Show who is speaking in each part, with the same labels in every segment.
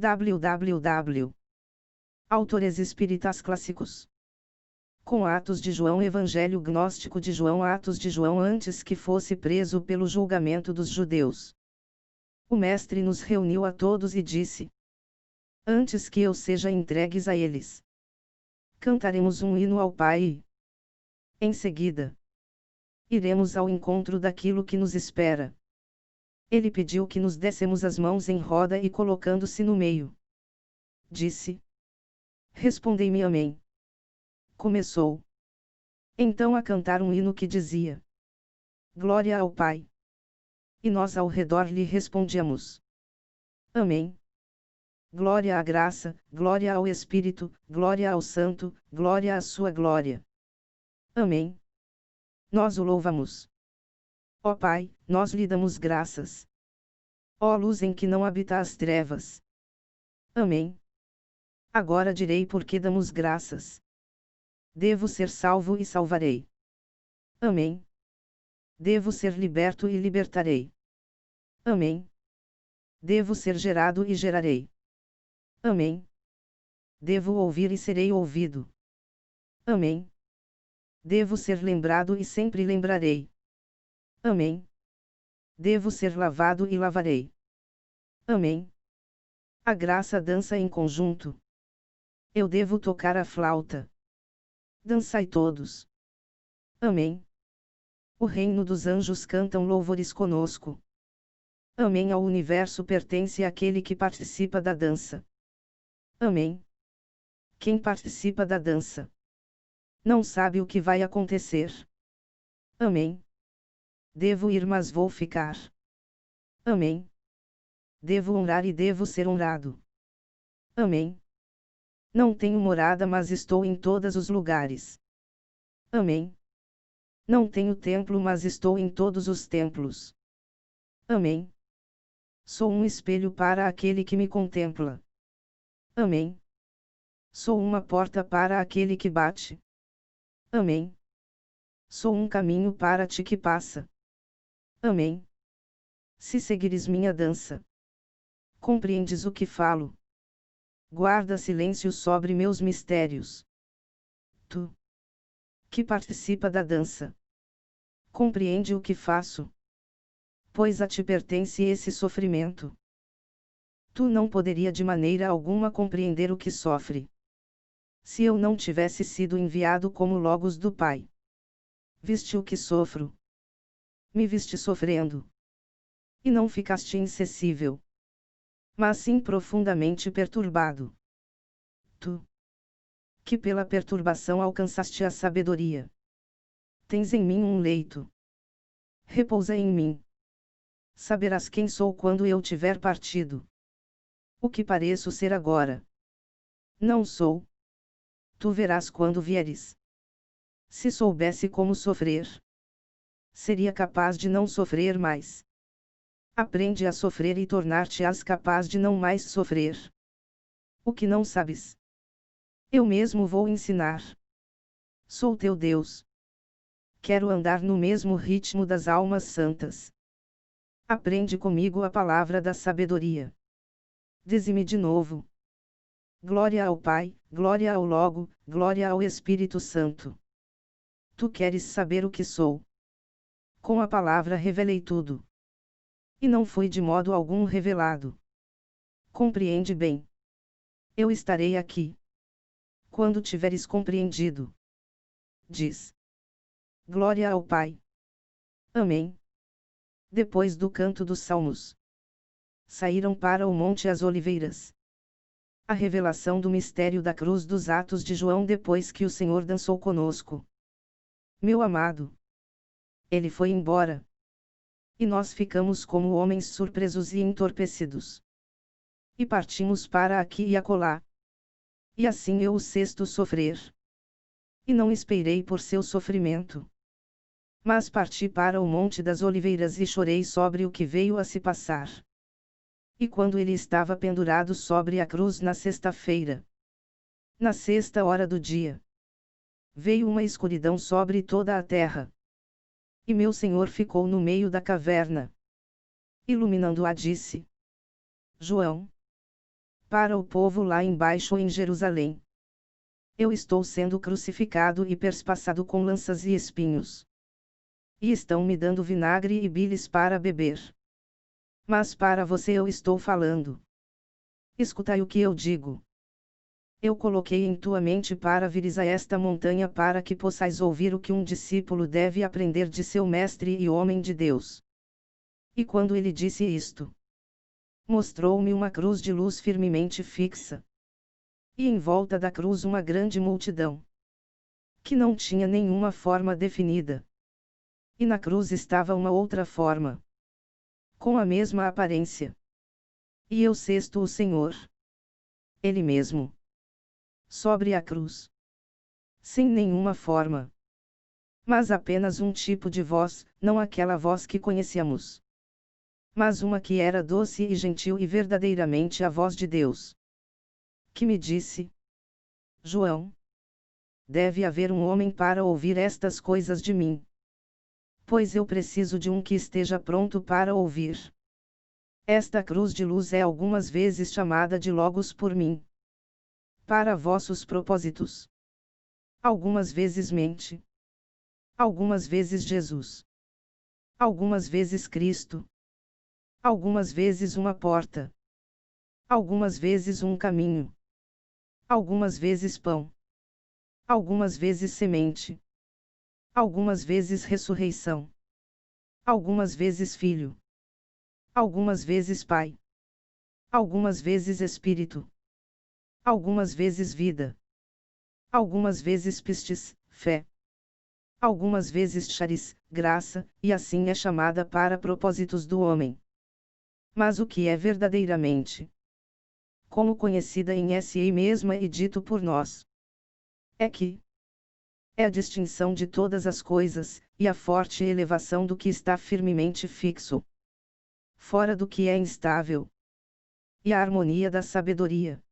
Speaker 1: www. Autores espíritas clássicos. Com Atos de João, Evangelho gnóstico de João, Atos de João, antes que fosse preso pelo julgamento dos judeus. O mestre nos reuniu a todos e disse: antes que eu seja entregues a eles, cantaremos um hino ao Pai e, em seguida, iremos ao encontro daquilo que nos espera. Ele pediu que nos dessemos as mãos em roda e, colocando-se no meio, disse: respondei-me amém. Começou então a cantar um hino que dizia: glória ao Pai. E nós ao redor lhe respondíamos: amém. Glória à graça, glória ao Espírito, glória ao Santo, glória à sua glória. Amém. Nós o louvamos. Ó Pai, nós lhe damos graças. Ó luz em que não habita as trevas. Amém. Agora direi por que damos graças. Devo ser salvo e salvarei. Amém. Devo ser liberto e libertarei. Amém. Devo ser gerado e gerarei. Amém. Devo ouvir e serei ouvido. Amém. Devo ser lembrado e sempre lembrarei. Amém. Devo ser lavado e lavarei. Amém. A graça dança em conjunto. Eu devo tocar a flauta. Dançai todos. Amém. O reino dos anjos cantam louvores conosco. Amém. Ao universo pertence aquele que participa da dança. Amém. Quem participa da dança não sabe o que vai acontecer. Amém. Devo ir, mas vou ficar. Amém. Devo honrar e devo ser honrado. Amém. Não tenho morada, mas estou em todos os lugares. Amém. Não tenho templo, mas estou em todos os templos. Amém. Sou um espelho para aquele que me contempla. Amém. Sou uma porta para aquele que bate. Amém. Sou um caminho para ti que passa. Amém. Se seguires minha dança, compreendes o que falo. Guarda silêncio sobre meus mistérios. Tu, que participa da dança, compreende o que faço. Pois a ti pertence esse sofrimento. Tu não poderia de maneira alguma compreender o que sofre, se eu não tivesse sido enviado como Logos do Pai. Viste o que sofro. Me viste sofrendo. E não ficaste insensível, mas sim profundamente perturbado. Tu, que pela perturbação alcançaste a sabedoria, tens em mim um leito. Repousa em mim. Saberás quem sou quando eu tiver partido. O que pareço ser agora, não sou. Tu verás quando vieres. Se soubesse como sofrer, seria capaz de não sofrer mais. Aprende a sofrer e tornar-te-ás capaz de não mais sofrer. O que não sabes, eu mesmo vou ensinar. Sou teu Deus. Quero andar no mesmo ritmo das almas santas. Aprende comigo a palavra da sabedoria. Dize-me de novo. Glória ao Pai, glória ao Logo, glória ao Espírito Santo. Tu queres saber o que sou? Com a palavra revelei tudo. E não foi de modo algum revelado. Compreende bem. Eu estarei aqui quando tiveres compreendido. Diz: glória ao Pai. Amém. Depois do canto dos salmos, saíram para o Monte as Oliveiras. A revelação do mistério da cruz dos Atos de João depois que o Senhor dançou conosco. Meu amado, ele foi embora. E nós ficamos como homens surpresos e entorpecidos. E partimos para aqui e acolá. E assim eu o cesto sofrer. E não esperei por seu sofrimento. Mas parti para o Monte das Oliveiras e chorei sobre o que veio a se passar. E quando ele estava pendurado sobre a cruz na sexta-feira, na sexta hora do dia, veio uma escuridão sobre toda a terra. E meu Senhor ficou no meio da caverna. Iluminando-a disse: João, para o povo lá embaixo em Jerusalém. Eu estou sendo crucificado e perspassado com lanças e espinhos. E estão me dando vinagre e bilis para beber. Mas para você eu estou falando. Escutai o que eu digo. Eu coloquei em tua mente para vires a esta montanha para que possais ouvir o que um discípulo deve aprender de seu mestre e homem de Deus. E quando ele disse isto, mostrou-me uma cruz de luz firmemente fixa. E em volta da cruz uma grande multidão, que não tinha nenhuma forma definida. E na cruz estava uma outra forma, com a mesma aparência. E eu cesto o Senhor, Ele mesmo, sobre a cruz, sem nenhuma forma, mas apenas um tipo de voz, não aquela voz que conhecíamos, mas uma que era doce e gentil e verdadeiramente a voz de Deus, que me disse: João, deve haver um homem para ouvir estas coisas de mim, pois eu preciso de um que esteja pronto para ouvir. Esta cruz de luz é algumas vezes chamada de Logos por mim, para vossos propósitos. Algumas vezes mente. Algumas vezes Jesus. Algumas vezes Cristo. Algumas vezes uma porta. Algumas vezes um caminho. Algumas vezes pão. Algumas vezes semente. Algumas vezes ressurreição. Algumas vezes filho. Algumas vezes pai. Algumas vezes espírito. Algumas vezes vida. Algumas vezes pistis, fé. Algumas vezes charis, graça, e assim é chamada para propósitos do homem. Mas o que é verdadeiramente, como conhecida em S.A. mesma e dito por nós, é que é a distinção de todas as coisas, e a forte elevação do que está firmemente fixo, fora do que é instável, e a harmonia da sabedoria,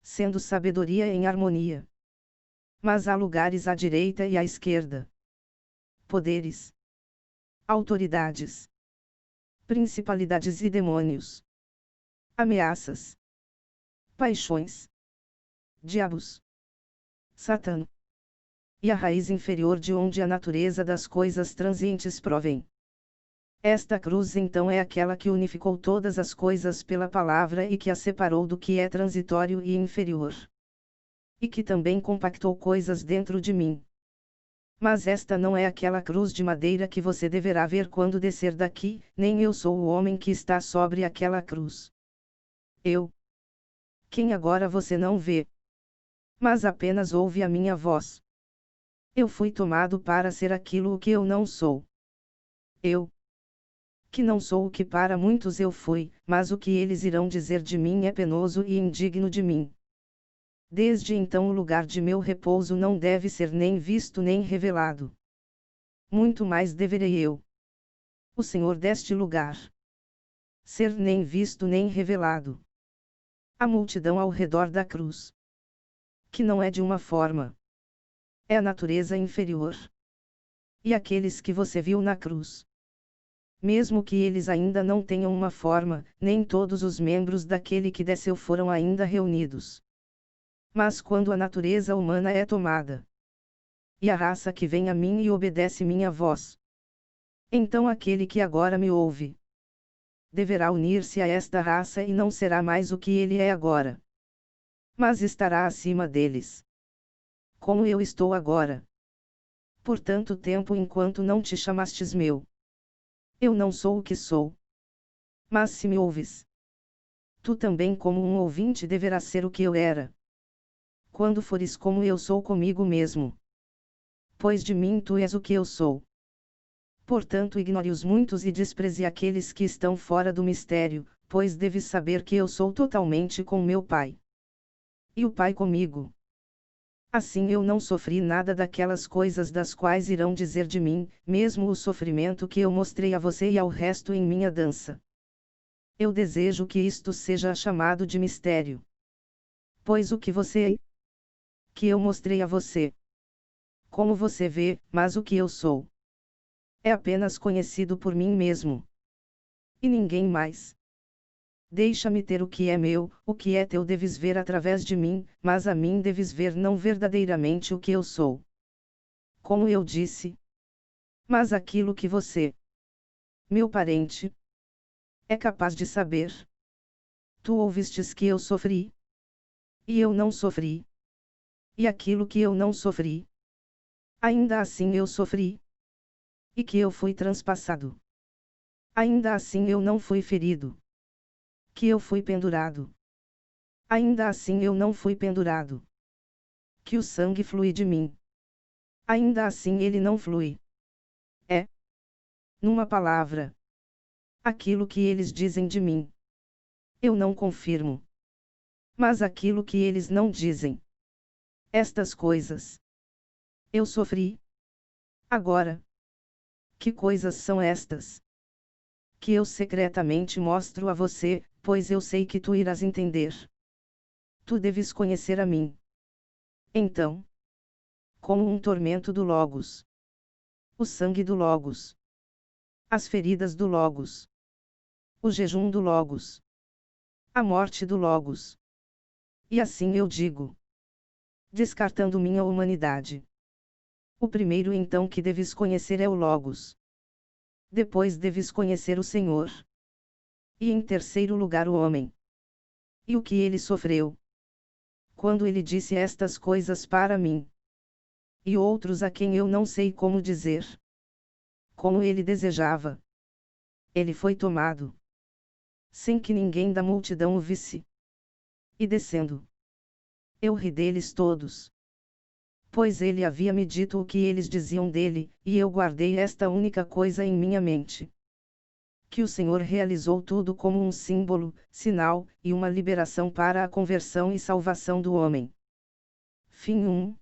Speaker 1: sendo sabedoria em harmonia. Mas há lugares à direita e à esquerda, poderes, autoridades, principalidades e demônios, ameaças, paixões, diabos, Satã, e a raiz inferior de onde a natureza das coisas transientes provém. Esta cruz então é aquela que unificou todas as coisas pela palavra e que a separou do que é transitório e inferior. E que também compactou coisas dentro de mim. Mas esta não é aquela cruz de madeira que você deverá ver quando descer daqui, nem eu sou o homem que está sobre aquela cruz. Eu, quem agora você não vê, mas apenas ouve a minha voz. Eu fui tomado para ser aquilo o que eu não sou. Eu, que não sou o que para muitos eu fui, mas o que eles irão dizer de mim é penoso e indigno de mim. Desde então o lugar de meu repouso não deve ser nem visto nem revelado. Muito mais deverei eu, o Senhor deste lugar, ser nem visto nem revelado. A multidão ao redor da cruz, que não é de uma forma, é a natureza inferior. E aqueles que você viu na cruz, mesmo que eles ainda não tenham uma forma, nem todos os membros daquele que desceu foram ainda reunidos. Mas quando a natureza humana é tomada, e a raça que vem a mim e obedece minha voz, então aquele que agora me ouve, deverá unir-se a esta raça e não será mais o que ele é agora, mas estará acima deles, como eu estou agora. Por tanto tempo enquanto não te chamastes meu, eu não sou o que sou. Mas se me ouves, tu também como um ouvinte deverás ser o que eu era, quando fores como eu sou comigo mesmo. Pois de mim tu és o que eu sou. Portanto ignore os muitos e despreze aqueles que estão fora do mistério, pois deves saber que eu sou totalmente com meu Pai. E o Pai comigo. Assim eu não sofri nada daquelas coisas das quais irão dizer de mim, mesmo o sofrimento que eu mostrei a você e ao resto em minha dança. Eu desejo que isto seja chamado de mistério. Pois o que você é, que eu mostrei a você, como você vê, mas o que eu sou, é apenas conhecido por mim mesmo, e ninguém mais. Deixa-me ter o que é meu, o que é teu deves ver através de mim, mas a mim deves ver não verdadeiramente o que eu sou. Como eu disse. Mas aquilo que você, meu parente, é capaz de saber. Tu ouvistes que eu sofri. E eu não sofri. E aquilo que eu não sofri, ainda assim eu sofri. E que eu fui transpassado. Ainda assim eu não fui ferido. Que eu fui pendurado. Ainda assim eu não fui pendurado. Que o sangue flui de mim. Ainda assim ele não flui. É, numa palavra, aquilo que eles dizem de mim. Eu não confirmo. Mas aquilo que eles não dizem. Estas coisas. Eu sofri. Agora. Que coisas são estas? Que eu secretamente mostro a você, pois eu sei que tu irás entender. Tu deves conhecer a mim. Então, como um tormento do Logos, o sangue do Logos, as feridas do Logos, o jejum do Logos, a morte do Logos. E assim eu digo, descartando minha humanidade. O primeiro então que deves conhecer é o Logos. Depois deves conhecer o Senhor. E em terceiro lugar o homem. E o que ele sofreu. Quando ele disse estas coisas para mim. E outros a quem eu não sei como dizer. Como ele desejava. Ele foi tomado. Sem que ninguém da multidão o visse. E descendo. Eu ri deles todos. Pois ele havia me dito o que eles diziam dele, e eu guardei esta única coisa em minha mente. Que o Senhor realizou tudo como um símbolo, sinal, e uma liberação para a conversão e salvação do homem. Fim 1.